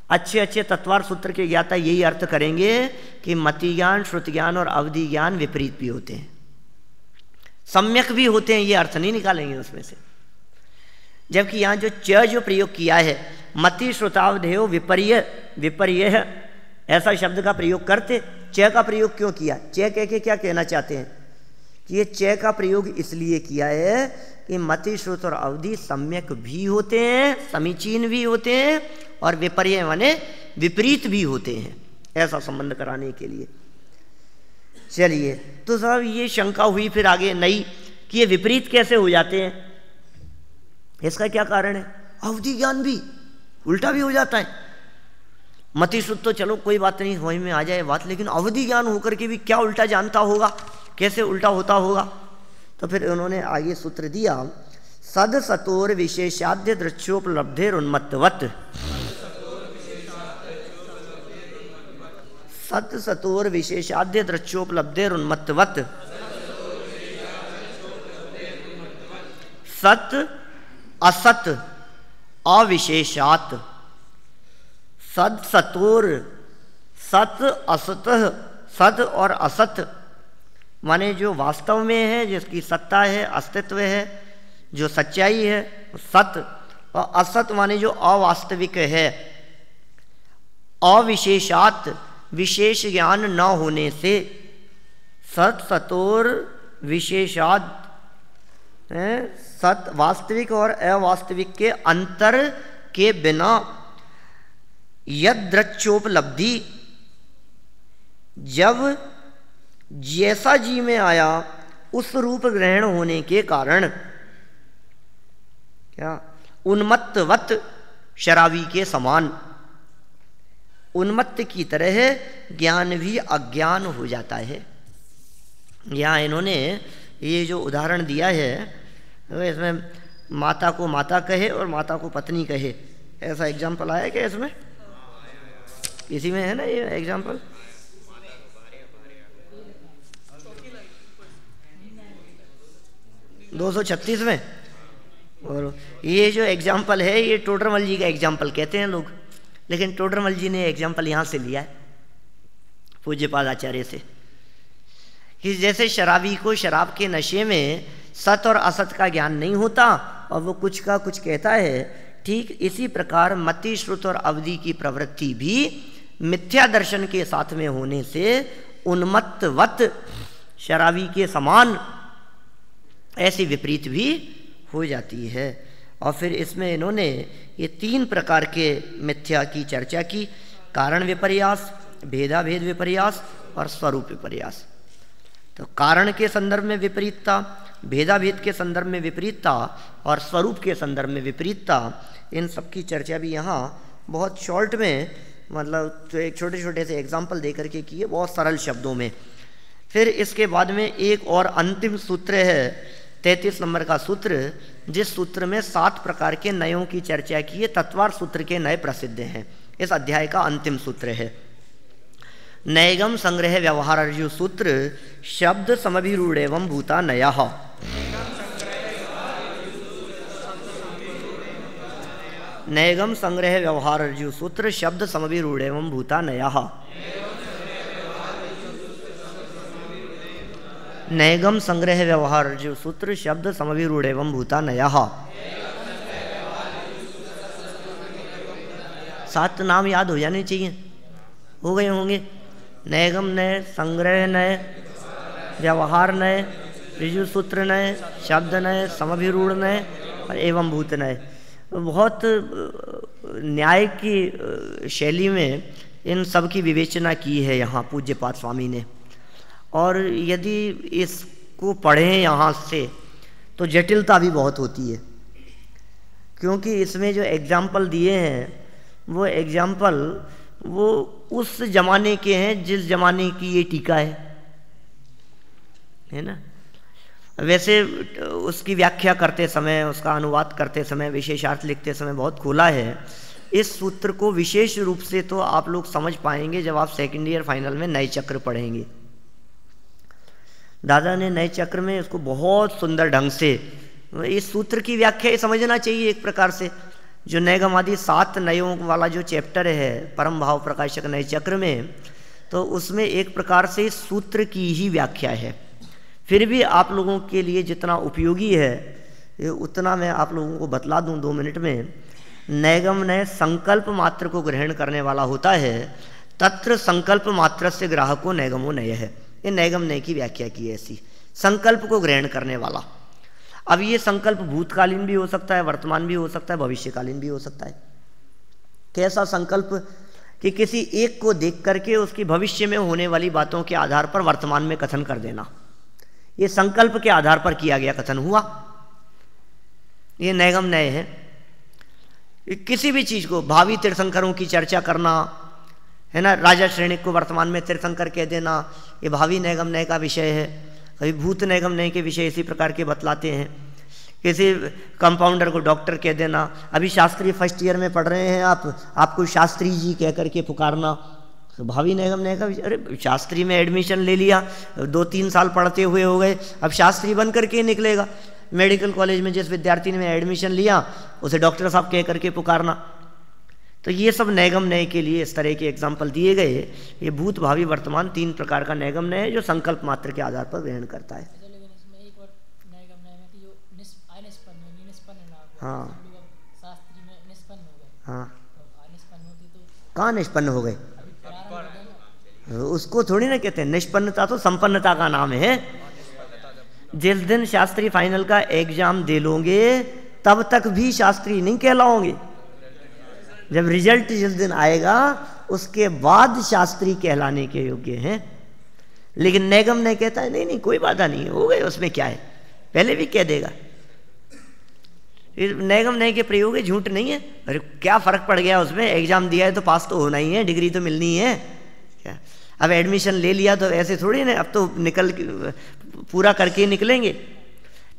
अच्छे अच्छे तत्वार्थ सूत्र के ज्ञाता यही अर्थ करेंगे कि मति ज्ञान, श्रुति ज्ञान और अवधि ज्ञान विपरीत भी होते हैं, सम्यक भी होते हैं, ये अर्थ नहीं निकालेंगे उसमें से। जबकि यहाँ जो च जो प्रयोग किया है, मति श्रुतावधेयो विपर्य, विपर्य ऐसा शब्द का प्रयोग करते, च का प्रयोग क्यों किया? च कह के क्या कहना चाहते हैं कि ये च का प्रयोग इसलिए किया है कि मति, श्रुत और अवधि सम्यक भी होते हैं, समीचीन भी होते हैं, और विपर्य माने विपरीत भी होते हैं, ऐसा संबंध कराने के लिए। चलिए, तो साहब ये शंका हुई फिर आगे नई कि ये विपरीत कैसे हो जाते हैं, इसका क्या कारण है? अवधि ज्ञान भी उल्टा भी हो जाता है। मति श्रुत तो चलो कोई बात नहीं, समझ में आ जाए बात, लेकिन अवधि ज्ञान होकर के भी क्या उल्टा जानता होगा, कैसे उल्टा होता होगा? तो फिर उन्होंने आगे सूत्र दिया, सद सतोर विशेषाद्य दृश्योपलब्धेर उन्मत्तवत्। सत सतोर विशेषाद्य दृश्योपलब्धेर उन्मत्तवत्। सत असत अविशेषात। सद सतोर, सत असत, सद और असत माने जो वास्तव में है, जिसकी सत्ता है, अस्तित्व है, जो सच्चाई है सत, और असत माने जो अवास्तविक है। अविशेषात, विशेष ज्ञान न होने से। सत सतोर विशेषात, सत वास्तविक और अवास्तविक के अंतर के बिना यद्रच्योपलब्धि, जब जैसा जी में आया उस रूप ग्रहण होने के कारण क्या उन्मत्तवत, शराबी के समान, उन्मत्त की तरह ज्ञान भी अज्ञान हो जाता है। यहाँ इन्होंने ये जो उदाहरण दिया है, इसमें माता को माता कहे और माता को पत्नी कहे, ऐसा एग्जाम्पल आया क्या इसमें? इसी में है ना ये एग्जाम्पल? (236) में। और ये जो एग्जाम्पल है ये टोडरमल जी का एग्जाम्पल कहते हैं लोग, लेकिन टोडरमल जी ने एग्जाम्पल यहाँ से लिया है पूज्यपाद आचार्य से, कि जैसे शराबी को शराब के नशे में सत और असत का ज्ञान नहीं होता और वो कुछ का कुछ कहता है, ठीक इसी प्रकार मति, श्रुत और अवधि की प्रवृत्ति भी मिथ्या दर्शन के साथ में होने से उन्मत्तवत, शराबी के समान ऐसी विपरीत भी हो जाती है। और फिर इसमें इन्होंने ये 3 प्रकार के मिथ्या की चर्चा की, कारण विपर्यास, भेदाभेद विपर्यास और स्वरूप विपर्यास। तो कारण के संदर्भ में विपरीतता, भेदाभेद के संदर्भ में विपरीतता और स्वरूप के संदर्भ में विपरीतता, इन सब की चर्चा भी यहाँ बहुत शॉर्ट में, मतलब तो एक छोटे छोटे से एग्जाम्पल दे करके किए, बहुत सरल शब्दों में। फिर इसके बाद में एक और अंतिम सूत्र है 33 नंबर का सूत्र, जिस सूत्र में 7 प्रकार के नयों की चर्चा की है। तत्वार सूत्र के नए प्रसिद्ध हैं, इस अध्याय का अंतिम सूत्र है। नैगम संग्रह व्यवहार अर्जु सूत्र शब्द समभिरूढ़ एवं भूता नयः। नैगम संग्रह व्यवहार अर्जु सूत्र शब्द समभिरूढ़ एवं भूता नयः। नैगम संग्रह व्यवहार अर्जु सूत्र शब्द समभिरूढ़ एवं भूता नयः। 7 नाम याद हो जाने चाहिए, हो गए होंगे। नैगम नय, संग्रह नय, व्यवहार नय, ऋजु सूत्र नय, शब्द नय, समभिरूढ़ नय और एवं भूत नय। बहुत न्याय की शैली में इन सब की विवेचना की है यहाँ पूज्यपाद स्वामी ने। और यदि इसको पढ़ें यहाँ से तो जटिलता भी बहुत होती है, क्योंकि इसमें जो एग्जाम्पल दिए हैं वो एग्जाम्पल वो उस जमाने के हैं जिस जमाने की ये टीका है ना। वैसे उसकी व्याख्या करते समय, उसका अनुवाद करते समय, विशेषार्थ लिखते समय बहुत खुला है। इस सूत्र को विशेष रूप से तो आप लोग समझ पाएंगे जब आप सेकेंड ईयर फाइनल में नए चक्र पढ़ेंगे। दादा ने नए चक्र में इसको बहुत सुंदर ढंग से, इस सूत्र की व्याख्या समझना चाहिए एक प्रकार से। जो नैगम आदि 7 नयों वाला जो चैप्टर है परम भाव प्रकाशक नए चक्र में, तो उसमें एक प्रकार से सूत्र की ही व्याख्या है। फिर भी आप लोगों के लिए जितना उपयोगी है उतना मैं आप लोगों को बतला दूं 2 मिनट में। नैगम नय संकल्प मात्र को ग्रहण करने वाला होता है, तत्र संकल्प मात्र से ग्राहको नैगमो नय है। ये नैगम नय की व्याख्या की है ऐसी, संकल्प को ग्रहण करने वाला। अब ये संकल्प भूतकालीन भी हो सकता है, वर्तमान भी हो सकता है, भविष्यकालीन भी हो सकता है। कैसा संकल्प कि किसी एक को देख करके उसकी भविष्य में होने वाली बातों के आधार पर वर्तमान में कथन कर देना, ये संकल्प के आधार पर किया गया कथन हुआ, ये नैगम नय है। किसी भी चीज को, भावी तीर्थंकरों की चर्चा करना है ना, राजा श्रेणिक को वर्तमान में तीर्थंकर कह देना, ये भावी नैगम नय का विषय है। कभी भूत नैगम नय के विषय इसी प्रकार के बतलाते हैं। किसी कंपाउंडर को डॉक्टर कह देना। अभी शास्त्री फर्स्ट ईयर में पढ़ रहे हैं आप, आपको शास्त्री जी कह करके पुकारना, तो भावी नैगम नय का विषय। अरे शास्त्री में एडमिशन ले लिया, 2-3 साल पढ़ते हुए हो गए, अब शास्त्री बन करके निकलेगा। मेडिकल कॉलेज में जिस विद्यार्थी ने एडमिशन लिया उसे डॉक्टर साहब कह करके पुकारना। तो ये सब नैगम नय के लिए इस तरह के एग्जाम्पल दिए गए। ये भूत भावी वर्तमान 3 प्रकार का नैगम नय है जो संकल्प मात्र के आधार पर ग्रहण करता है। हाँ हाँ, कहाँ निष्पन्न हो गए? उसको थोड़ी ना कहते हैं, निष्पन्नता तो संपन्नता का नाम है। जिस दिन शास्त्री फाइनल का एग्जाम दे लोगे तब तक भी शास्त्री नहीं कहलाओगे। जब रिजल्ट जिस दिन आएगा उसके बाद शास्त्री कहलाने के योग्य हैं। लेकिन नैगम नय कहता है नहीं नहीं कोई बाधा नहीं है, हो गए, उसमें क्या है, पहले भी कह देगा। नैगम नय के प्रयोग है, झूठ नहीं है। अरे क्या फर्क पड़ गया उसमें, एग्जाम दिया है तो पास तो होना ही है, डिग्री तो मिलनी है क्या। अब एडमिशन ले लिया तो ऐसे थोड़ी ना, अब तो निकल पूरा करके निकलेंगे।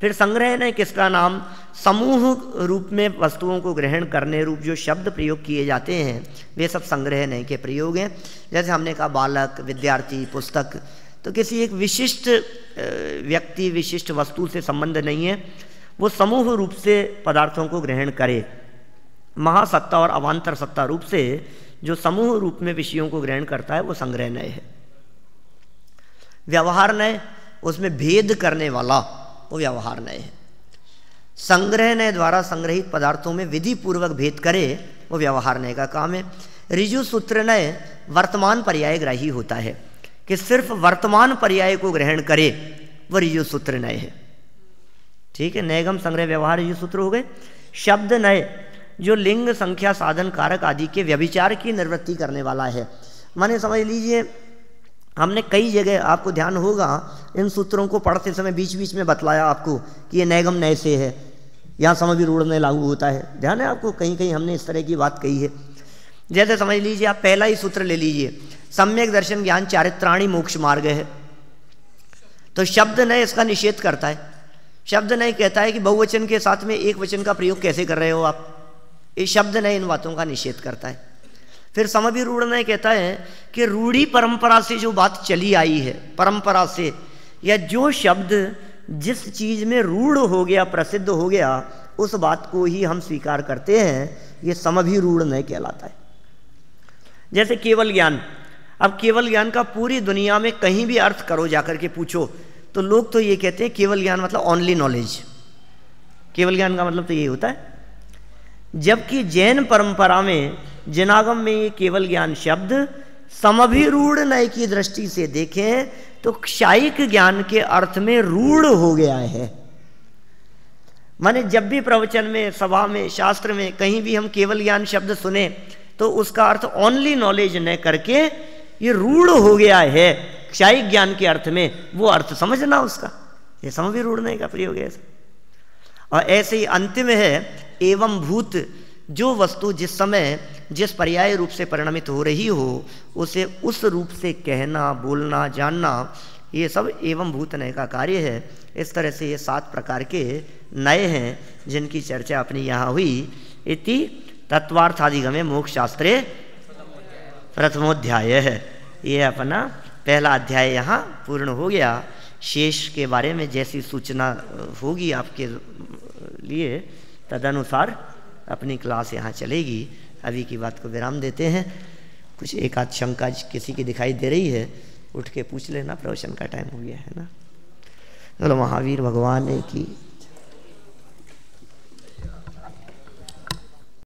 फिर संग्रह ने किसका नाम, समूह रूप में वस्तुओं को ग्रहण करने रूप जो शब्द प्रयोग किए जाते हैं वे सब संग्रह नय के प्रयोग हैं। जैसे हमने कहा बालक, विद्यार्थी, पुस्तक, तो किसी एक विशिष्ट व्यक्ति, विशिष्ट वस्तु से संबंध नहीं है, वो समूह रूप से पदार्थों को ग्रहण करे। महासत्ता और अवान्तर सत्ता रूप से जो समूह रूप में विषयों को ग्रहण करता है वो संग्रह नय है। व्यवहार नय, उसमें भेद करने वाला, वो व्यवहार नय है। संग्रह नय द्वारा संग्रहित पदार्थों में विधि पूर्वक भेद करे, वो व्यवहार नय का काम है। ऋजु सूत्र नय वर्तमान पर्याय ग्राही होता है, कि सिर्फ वर्तमान पर्याय को ग्रहण करे, वो ऋजु सूत्र नय है। ठीक है, नैगम संग्रह व्यवहार ऋजु सूत्र हो गए। शब्द नए जो लिंग संख्या साधन कारक आदि के व्यभिचार की निवृत्ति करने वाला है। माने समझ लीजिए हमने कई जगह, आपको ध्यान होगा इन सूत्रों को पढ़ते समय बीच बीच में बतलाया आपको कि ये नैगम नय से है, यहाँ समभिरूढ़ में लागू होता है। ध्यान है आपको, कहीं कहीं हमने इस तरह की बात कही है। जैसे समझ लीजिए आप पहला ही सूत्र ले लीजिए, सम्यक दर्शन ज्ञान चारित्राणी मोक्ष मार्ग है, तो शब्द नय इसका निषेध करता है। शब्द नय कहता है कि बहुवचन के साथ में एक वचन का प्रयोग कैसे कर रहे हो आप, ये शब्द नय इन बातों का निषेध करता है। फिर समभिरूढ़ नय कहता है कि रूढ़ी परंपरा से जो बात चली आई है, परंपरा से, या जो शब्द जिस चीज में रूढ़ हो गया, प्रसिद्ध हो गया, उस बात को ही हम स्वीकार करते हैं, ये समभिरूढ़ नय कहलाता है। जैसे केवल ज्ञान, अब केवल ज्ञान का पूरी दुनिया में कहीं भी अर्थ करो जाकर के पूछो तो लोग तो ये कहते हैं केवल ज्ञान मतलब ओनली नॉलेज, केवल ज्ञान का मतलब तो यही होता है। जबकि जैन परंपरा में, जिनागम में ये केवल ज्ञान शब्द समभिरूढ़ नय की दृष्टि से देखें तो क्षायिक ज्ञान के अर्थ में रूढ़ हो गया है। माने जब भी प्रवचन में, सभा में, शास्त्र में कहीं भी हम केवल ज्ञान शब्द सुने तो उसका अर्थ ओनली नॉलेज न करके ये रूढ़ हो गया है क्षायिक ज्ञान के अर्थ में, वो अर्थ समझना उसका, ये समभिरूढ़ नय का प्रयोग है। और ऐसे ही अंतिम है एवं भूत, जो वस्तु जिस समय जिस पर्याय रूप से परिणमित हो रही हो उसे उस रूप से कहना, बोलना, जानना, ये सब एवं भूत नय का कार्य है। इस तरह से ये 7 प्रकार के नय हैं जिनकी चर्चा अपनी यहाँ हुई। इति तत्वार्थादिगमे मोक्ष शास्त्रे प्रथमोध्याय है। ये अपना पहला अध्याय यहाँ पूर्ण हो गया। शेष के बारे में जैसी सूचना होगी आपके लिए तदनुसार अपनी क्लास यहाँ चलेगी। अभी की बात को विराम देते हैं। कुछ एक आध शंका किसी की दिखाई दे रही है, उठ के पूछ लेना, प्रवचन का टाइम हो गया है ना। चलो महावीर भगवान की